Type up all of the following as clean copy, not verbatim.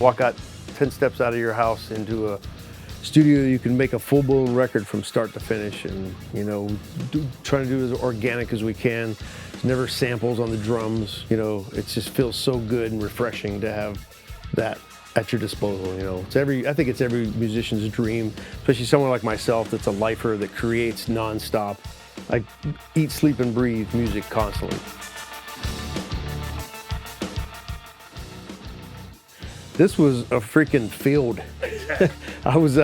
walk out 10 steps out of your house into a studio. You can make a full-blown record from start to finish, and trying to do as organic as we can. There's never samples on the drums. It just feels so good and refreshing to have that at your disposal. I think it's every musician's dream, especially someone like myself that's a lifer that creates nonstop. I eat, sleep, and breathe music constantly. This was a freaking field. I was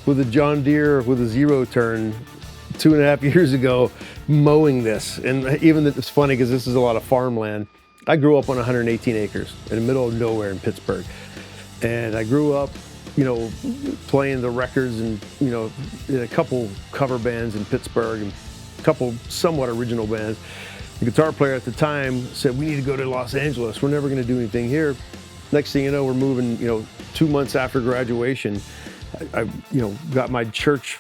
with a John Deere with a zero turn 2.5 years ago mowing this. And even it's funny because this is a lot of farmland. I grew up on 118 acres in the middle of nowhere in Pittsburgh. And I grew up, playing the records and, in a couple cover bands in Pittsburgh and a couple somewhat original bands. The guitar player at the time said, we need to go to Los Angeles. We're never going to do anything here. Next thing you know, we're moving, 2 months after graduation. I got my church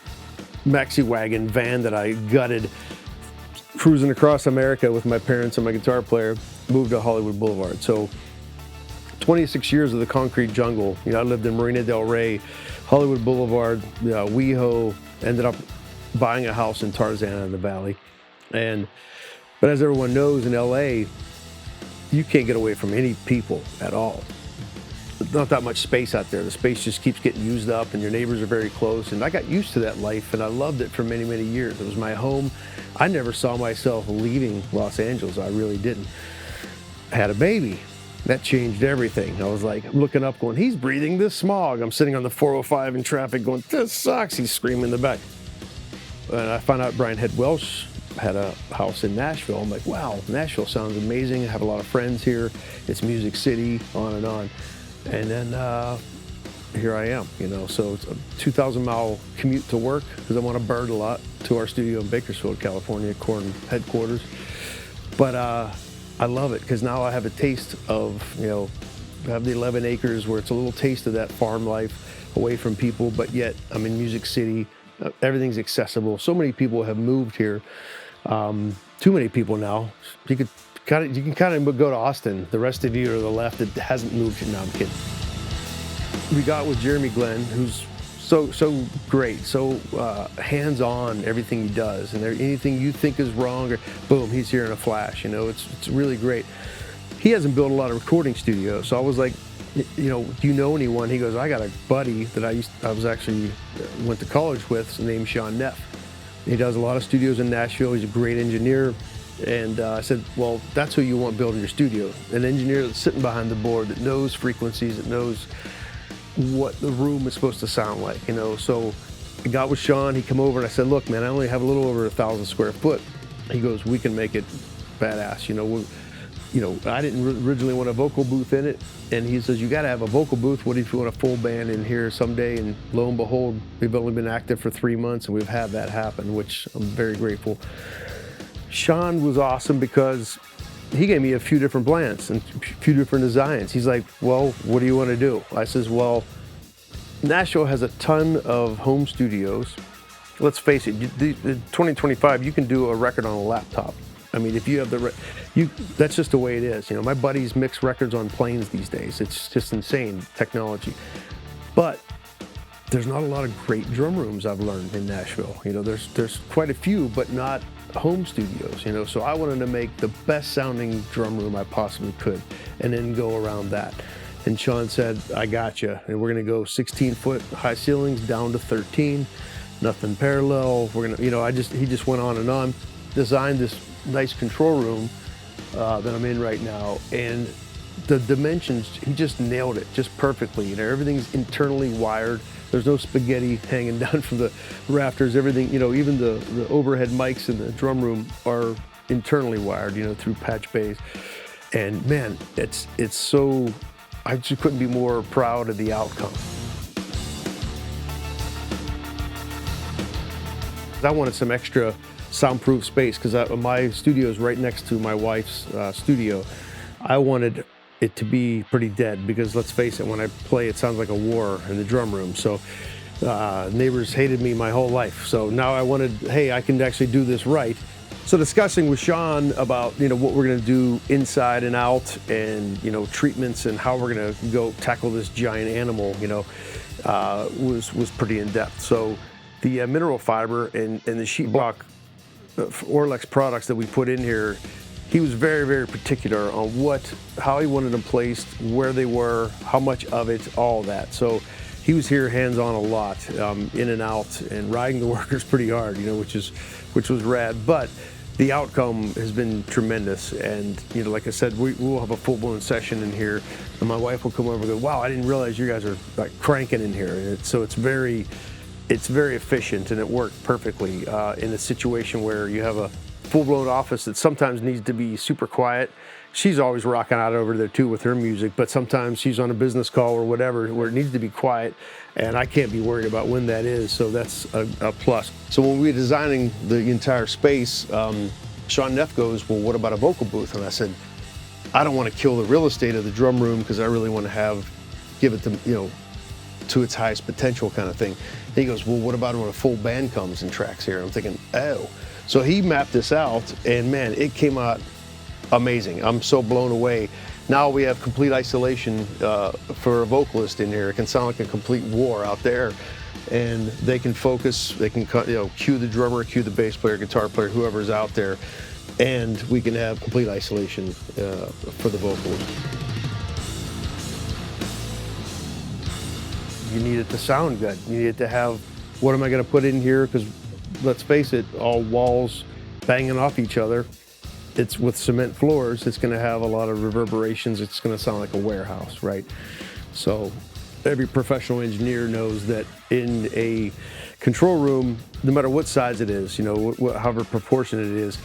maxi wagon van that I gutted, cruising across America with my parents and my guitar player, moved to Hollywood Boulevard. So 26 years of the concrete jungle. I lived in Marina del Rey, Hollywood Boulevard, WeHo, ended up buying a house in Tarzana in the Valley. But as everyone knows, in LA, you can't get away from any people at all. There's not that much space out there. The space just keeps getting used up and your neighbors are very close. And I got used to that life and I loved it for many, many years. It was my home. I never saw myself leaving Los Angeles. I really didn't. I had a baby. That changed everything. I was like, I'm looking up going, he's breathing this smog. I'm sitting on the 405 in traffic going, this sucks. He's screaming in the back. And I found out Brian Head Welsh had a house in Nashville. I'm like, wow, Nashville sounds amazing. I have a lot of friends here. It's Music City, on and on. And then here I am, So it's a 2,000-mile commute to work because I'm on a bird a lot to our studio in Bakersfield, California, Korn headquarters. But I love it because now I have a taste of, I have the 11 acres where it's a little taste of that farm life away from people, but yet I'm in Music City. Everything's accessible. So many people have moved here. Too many people now. You can kind of go to Austin. The rest of you are to the left that hasn't moved here. No, I'm kidding. We got with Jeremy Glenn, who's so great, so hands-on everything he does, and anything you think is wrong, or boom, he's here in a flash. It's really great. He hasn't built a lot of recording studios, so I was like, do you know anyone? He goes, I got a buddy that I went to college with named Sean Neff. He does a lot of studios in Nashville. He's a great engineer. And I said, well, that's who you want building your studio. An engineer that's sitting behind the board, that knows frequencies, that knows what the room is supposed to sound like, So I got with Sean, he come over and I said, look, man, I only have a little over 1,000 square foot. He goes, we can make it badass, I didn't originally want a vocal booth in it. And he says, you got to have a vocal booth. What if you want a full band in here someday? And lo and behold, we've only been active for 3 months and we've had that happen, which I'm very grateful. Sean was awesome because he gave me a few different plans and a few different designs. He's like, well, what do you want to do? I says, well, Nashville has a ton of home studios. Let's face it, in 2025, you can do a record on a laptop. I mean, if you have that's just the way it is. My buddies mix records on planes these days. It's just insane technology. But there's not a lot of great drum rooms I've learned in Nashville. There's quite a few, but not home studios, So I wanted to make the best sounding drum room I possibly could and then go around that. And Sean said, I got you. And we're going to go 16-foot high ceilings down to 13, nothing parallel. We're going to, he just went on and on, designed this nice control room that I'm in right now. And the dimensions, he just nailed it just perfectly. Everything's internally wired. There's no spaghetti hanging down from the rafters. Everything, even the overhead mics in the drum room are internally wired, through patch bays. And man, it's so, I just couldn't be more proud of the outcome. I wanted some extra soundproof space because my studio is right next to my wife's studio. I wanted it to be pretty dead because let's face it, when I play, it sounds like a war in the drum room. So neighbors hated me my whole life. So now I wanted, hey, I can actually do this right So discussing with Sean about, you know, what we're going to do inside and out, and, you know, treatments and how we're going to go tackle this giant animal, you know, was pretty in depth. So the mineral fiber and the SheetBlok Auralex products that we put in here, he was very, very particular on how he wanted them placed, where they were, how much of it, all that. So he was here hands-on a lot, in and out, and riding the workers pretty hard, you know, which was rad. But the outcome has been tremendous, and, you know, like I said, we'll have a full-blown session in here, and my wife will come over and go, "Wow, I didn't realize you guys are like cranking in here." And so it's very efficient, and it worked perfectly in a situation where you have a full-blown office that sometimes needs to be super quiet. She's always rocking out over there too with her music, but sometimes she's on a business call or whatever where it needs to be quiet, and I can't be worried about when that is, so that's a plus. So when we were designing the entire space, Sean Neff goes, "Well, what about a vocal booth?" And I said, "I don't want to kill the real estate of the drum room, because I really want to give it to, you know, to its highest potential kind of thing." And he goes, "Well, what about when a full band comes and tracks here?" I'm thinking, oh. So he mapped this out, and man, it came out amazing. I'm so blown away. Now we have complete isolation for a vocalist in here. It can sound like a complete war out there, and they can focus. They can, you know, cue the drummer, cue the bass player, guitar player, whoever's out there, and we can have complete isolation for the vocalist. You need it to sound good. You need it to have, what am I going to put in here? Because let's face it, all walls banging off each other. It's with cement floors, it's going to have a lot of reverberations. It's going to sound like a warehouse, right? So every professional engineer knows that in a control room, no matter what size it is, you know, however proportionate it is,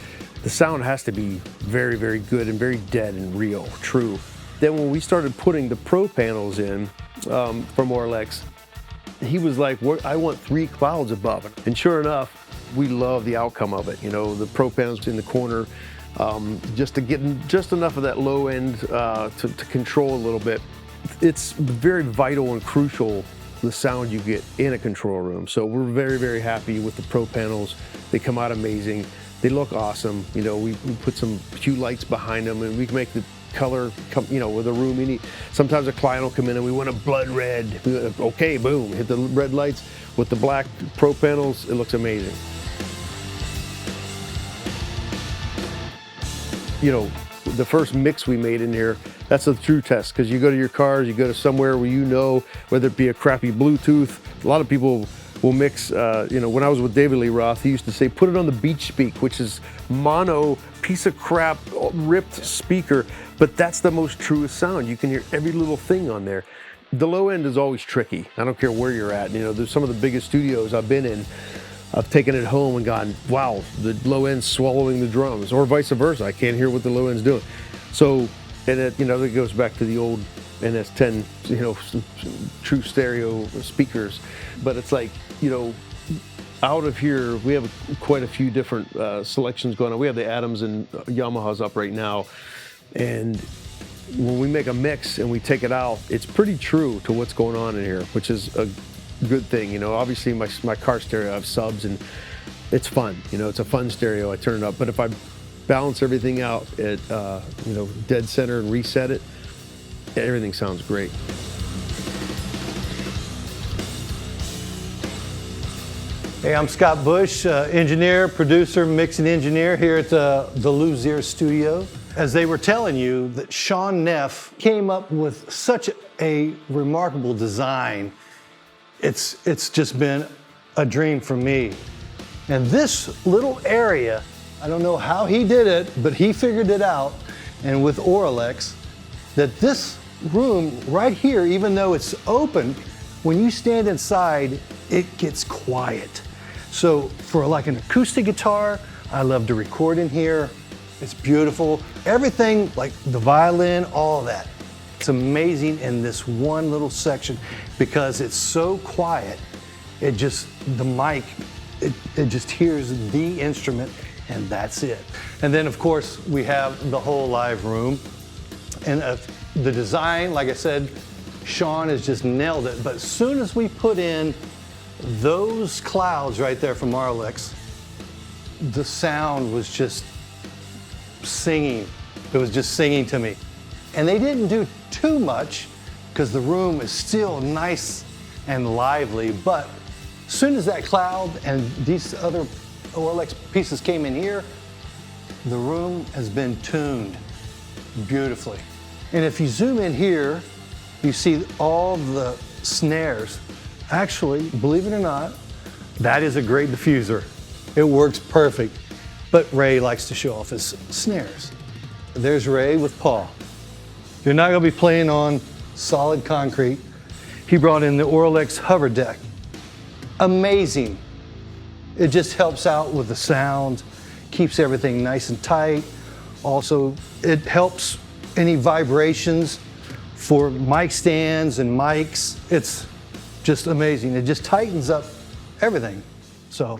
the sound has to be very, very good and very dead and real, true. Then when we started putting the ProPanels in from Auralex, he was like, "I want 3 clouds above it." And sure enough, we love the outcome of it. You know, the ProPanels in the corner, just to get just enough of that low end to control a little bit. It's very vital and crucial, the sound you get in a control room. So we're very, very happy with the ProPanels. They come out amazing. They look awesome. You know, we put some hue lights behind them, and we can make the color come, you know, with a room. Sometimes a client will come in and we want a blood red. Okay, boom, hit the red lights. With the black ProPanels, it looks amazing. You know, the first mix we made in here, that's a true test, because you go to your cars, you go to somewhere where you know, whether it be a crappy Bluetooth. A lot of people will mix, you know, when I was with David Lee Roth, he used to say, put it on the Beach Speak, which is mono, piece of crap, ripped speaker, but that's the most truest sound. You can hear every little thing on there. The low end is always tricky. I don't care where you're at. You know, there's some of the biggest studios I've been in. I've taken it home and gone, wow, the low end's swallowing the drums, or vice versa. I can't hear what the low end's doing. So, and it, you know, that goes back to the old NS10, you know, some true stereo speakers. But it's like, you know, out of here, we have quite a few different selections going on. We have the Adams and Yamahas up right now. And when we make a mix and we take it out, it's pretty true to what's going on in here, which is a good thing. You know, obviously my car stereo, I have subs, and it's fun. You know, it's a fun stereo. I turn it up. But if I balance everything out at, you know, dead center and reset it, everything sounds great. Hey, I'm Scott Bush, engineer, producer, mixing engineer here at the Luzier studio. As they were telling you, that Sean Neff came up with such a remarkable design. It's just been a dream for me. And this little area, I don't know how he did it, but he figured it out. And with Auralex, that this room right here, even though it's open, when you stand inside, it gets quiet. So for like an acoustic guitar, I love to record in here. It's beautiful. Everything, like the violin, all that. It's amazing in this one little section because it's so quiet. It just, the mic, it just hears the instrument and that's it. And then of course we have the whole live room. And the design, like I said, Sean has just nailed it. But as soon as we put in those clouds right there from Auralex, the sound was just singing. It was just singing to me. And they didn't do too much because the room is still nice and lively, but as soon as that cloud and these other Auralex pieces came in here, the room has been tuned beautifully. And if you zoom in here, you see all the snares. Actually, believe it or not, that is a great diffuser. It works perfect, but Ray likes to show off his snares. There's Ray with Paul. You're not gonna be playing on solid concrete. He brought in the Auralex HoverDeck. Amazing. It just helps out with the sound, keeps everything nice and tight. Also, it helps any vibrations for mic stands and mics. It's just amazing. It just tightens up everything. So.